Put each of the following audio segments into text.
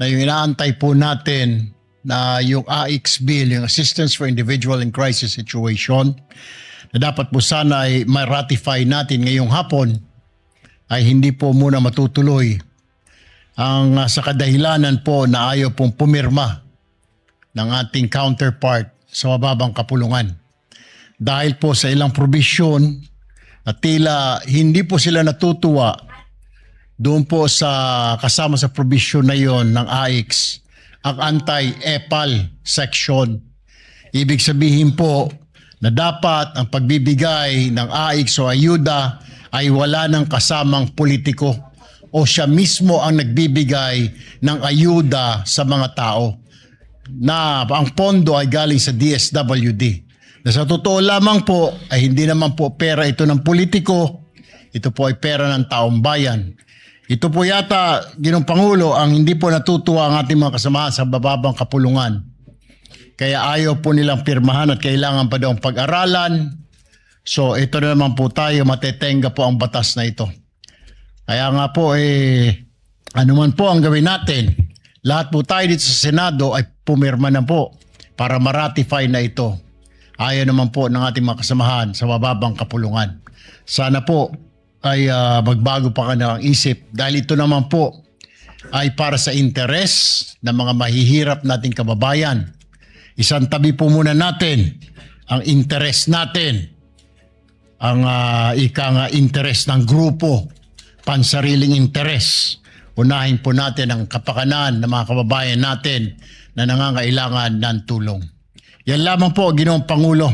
na yung inaantay po natin na yung AIX bill, yung Assistance for Individual in Crisis Situation, na dapat po sana ay ma-ratify natin ngayong hapon, ay hindi po muna matutuloy. Ang sa kadahilanan po na ayaw pong pumirma ng ating counterpart sa mababang kapulungan. Dahil po sa ilang probisyon at tila hindi po sila natutuwa doon po sa kasama sa probisyon na yon ng AIX, ang anti-EPAL section. Ibig sabihin po na dapat ang pagbibigay ng AIX o ayuda ay wala ng kasamang politiko o siya mismo ang nagbibigay ng ayuda sa mga tao na ang pondo ay galing sa DSWD. Na sa totoo lamang po ay hindi naman po pera ito ng politiko, ito po ay pera ng taong bayan. Ito po yata, Ginoong Pangulo, ang hindi po natutuwa ang ating mga kasamahan sa bababang kapulungan. Kaya ayaw po nilang pirmahan at kailangan pa daw pag-aralan. So ito na naman po tayo, matetenga po ang batas na ito. Kaya nga po, ano man po ang gawin natin, lahat po tayo dito sa Senado ay pumirma na po para ma-ratify na ito. Ayaw naman po ng ating mga kasamahan sa bababang kapulungan. Sana po ay magbago pa ka ng isip dahil ito naman po ay para sa interes ng mga mahihirap nating kababayan. Isang tabi po muna natin ang interes natin, ang interes ng grupo, pansariling interes. Unahin po natin ang kapakanan ng mga kababayan natin na nangangailangan ng tulong. Yan lamang po, Ginoong Pangulo.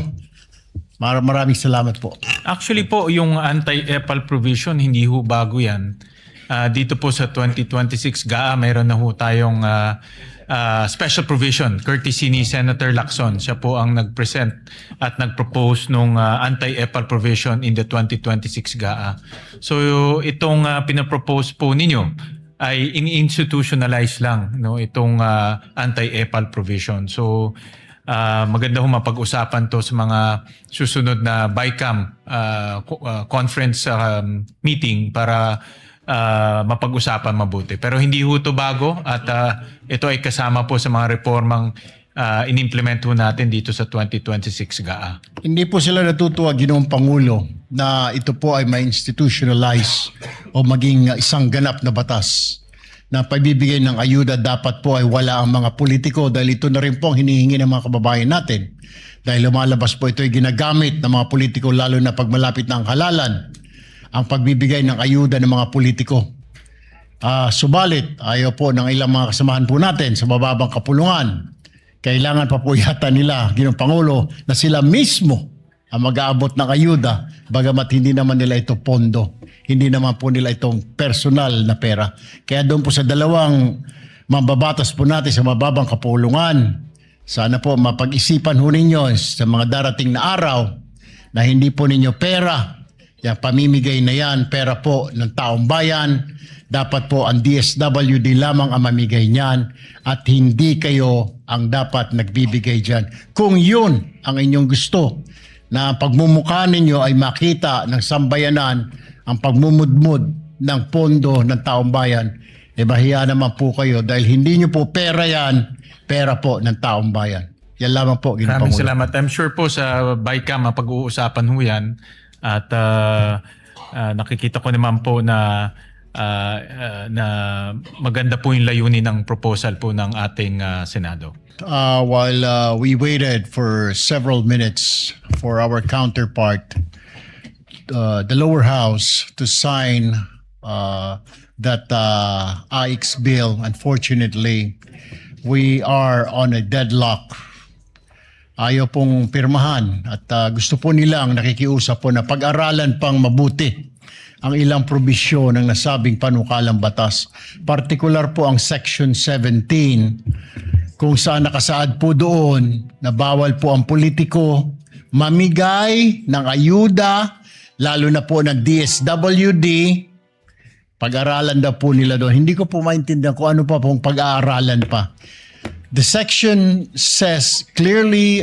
Maraming salamat po. Actually po, yung anti-EPAL provision, hindi ho bago yan. Dito po sa 2026 GAA, mayroon na ho tayong special provision, courtesy ni Senator Lacson. Siya po ang nag-present at nag-propose nung anti-EPAL provision in the 2026 GAA. So itong pinapropose po ninyo ay in-institutionalize lang, no, itong anti-EPAL provision. So maganda ho mapag-usapan to sa mga susunod na BICAM conference meeting para mapag-usapan mabuti. Pero hindi ho ito bago at ito ay kasama po sa mga reformang in-implement ho natin dito sa 2026 GAA. Hindi po sila natutuwa, Ginoong Pangulo, na ito po ay ma-institutionalize o maging isang ganap na batas na pagbibigay ng ayuda dapat po ay wala ang mga politiko dahil ito na rin po ang hinihingi ng mga kababayan natin. Dahil lumalabas po ito ay ginagamit ng mga politiko lalo na pag malapit na ang halalan ang pagbibigay ng ayuda ng mga politiko. Subalit, ayaw po ng ilang mga kasamahan po natin sa mababang kapulungan. Kailangan pa po yata nila, Ginoong Pangulo, na sila mismo ang mag-aabot ng ayuda bagamat hindi naman nila ito pondo. Hindi naman po nila itong personal na pera. Kaya doon po sa dalawang mambabatas po natin sa mababang kapulungan, sana po mapag-isipan ho ninyo sa mga darating na araw na hindi po ninyo pera, yung pamimigay na yan, pera po ng taong bayan, dapat po ang DSWD lamang ang mamigay niyan at hindi kayo ang dapat nagbibigay dyan. Kung yun ang inyong gusto, na pagmumukha ninyo ay makita ng sambayanan ang pagmumudmud ng pondo ng taong bayan, bahiya naman po kayo dahil hindi nyo po pera yan, pera po ng taong bayan. Yan lamang po, Ginoong Maraming Pangulo. salamat. I'm sure po sa BICAM mapag-uusapan ho yan at nakikita ko naman po na maganda po yung layunin ng proposal po ng ating Senado. While we waited for several minutes for our counterpart, the lower house to sign that AIX bill, unfortunately, we are on a deadlock. Ayaw pong pirmahan at gusto po nilang nakikiusap po na pag-aralan pang mabuti ang ilang probisyon ng nasabing panukalang batas. Partikular po ang Section 17 kung saan nakasaad po doon na bawal po ang politiko mamigay ng ayuda, lalo na po ng DSWD. Pag-aralan daw po nila doon. Hindi ko po maintindihan kung ano pa pong pag-aaralan pa. The section says, clearly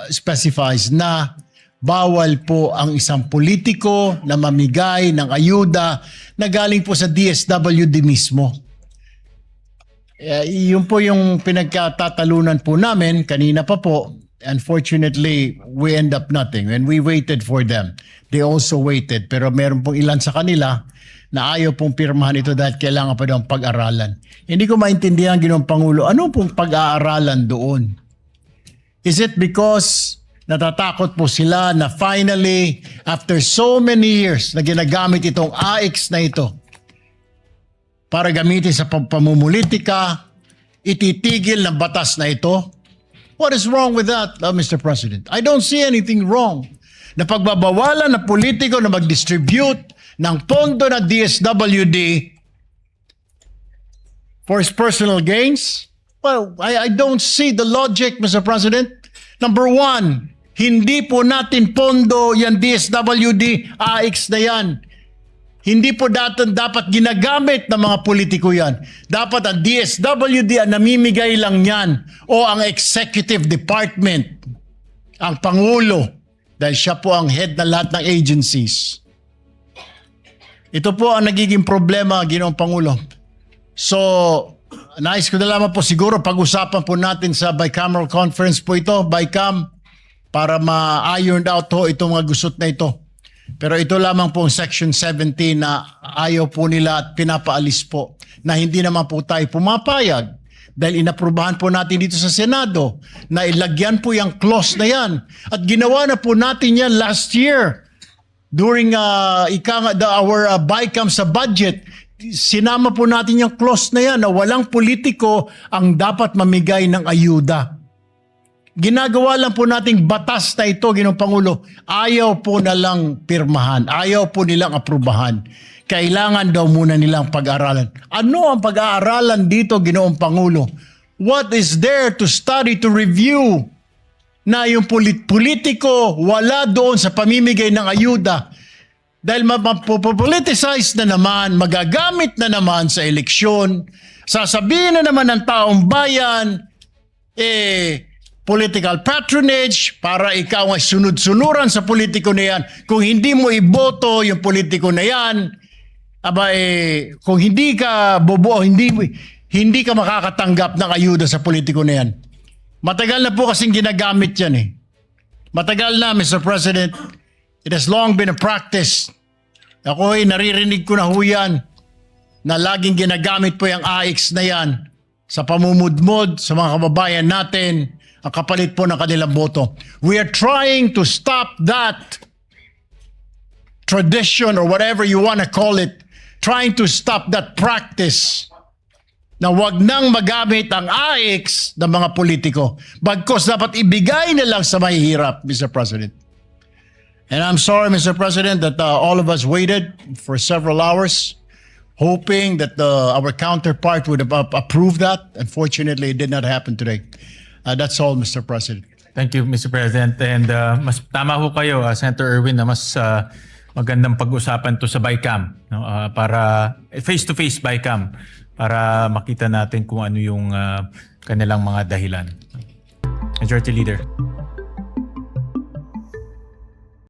specifies na bawal po ang isang politiko na mamigay ng ayuda na galing po sa DSWD mismo. Yun po yung pinagkatatalunan po namin kanina pa po. Unfortunately, we end up nothing. When we waited for them, they also waited. Pero meron pong ilan sa kanila na ayaw pong pirmahan ito dahil kailangan pa daw pag-aralan. Hindi ko maintindihan, Ginoong Pangulo, ano pong pag-aaralan doon? Is it because natatakot po sila na finally, after so many years na ginagamit itong AIX na ito, para gamitin sa pamumulitika, ititigil ng batas na ito? What is wrong with that, Mr. President? I don't see anything wrong na pagbabawalan na politiko na mag-distribute ng pondo na DSWD for his personal gains. Well, I don't see the logic, Mr. President. Number one, hindi po natin pondo yan DSWD, AIX na yan. Hindi po dapat ginagamit ng mga politiko yan. Dapat ang DSWD ang namimigay lang yan o ang executive department, ang Pangulo, dahil siya po ang head na lahat ng agencies. Ito po ang nagiging problema, Ginoong Pangulo. So, nais ko na lamang po siguro pag-usapan po natin sa bicameral conference po ito, BICAM, para ma-ironed out ho itong mga gusot na ito. Pero ito lamang po ang Section 17 na ayaw po nila at pinapaalis po na hindi naman po tayo pumapayag dahil inaprubahan po natin dito sa Senado na ilagyan po yung clause na yan. At ginawa na po natin yan last year during our BICAM sa budget. Sinama po natin yung clause na yan na walang politiko ang dapat mamigay ng ayuda. Ginagawa lang po nating batas na ito, Ginoong Pangulo. Ayaw po na lang pirmahan. Ayaw po nilang aprubahan. Kailangan daw muna nilang pag-aralan. Ano ang pag-aaralan dito, Ginoong Pangulo? What is there to study, to review? Na yung politiko wala doon sa pamimigay ng ayuda. Dahil mapopoliticize na naman, magagamit na naman sa eleksyon, sasabihin na naman ng taong bayan, political patronage para ikaw ay sunod-sunuran sa politiko na yan. Kung hindi mo iboto yung politiko na yan, kung hindi ka bobo, hindi ka makakatanggap ng ayuda sa politiko na yan. Matagal na po kasing ginagamit yan eh. Matagal na, Mr. President. It has long been a practice. Ako ay naririnig ko na ho yan na laging ginagamit po yung AIX na yan sa pamumudmod sa mga kababayan natin, ang kapalit po ng kanilang boto. We are trying to stop that tradition or whatever you want to call it, trying to stop that practice na wag nang magamit ang AIX ng mga politiko. Bagkos dapat ibigay na lang sa mahihirap, Mr. President. And I'm sorry, Mr. President, that all of us waited for several hours hoping that our counterpart would approve that. Unfortunately, it did not happen today. That's all, Mr. President. Thank you, Mr. President. And mas tama ho kayo, Senator Erwin, na mas magandang pag-usapan to sa BICAM, no? Para face-to-face BICAM, para makita natin kung ano yung kanilang mga dahilan. Majority Leader.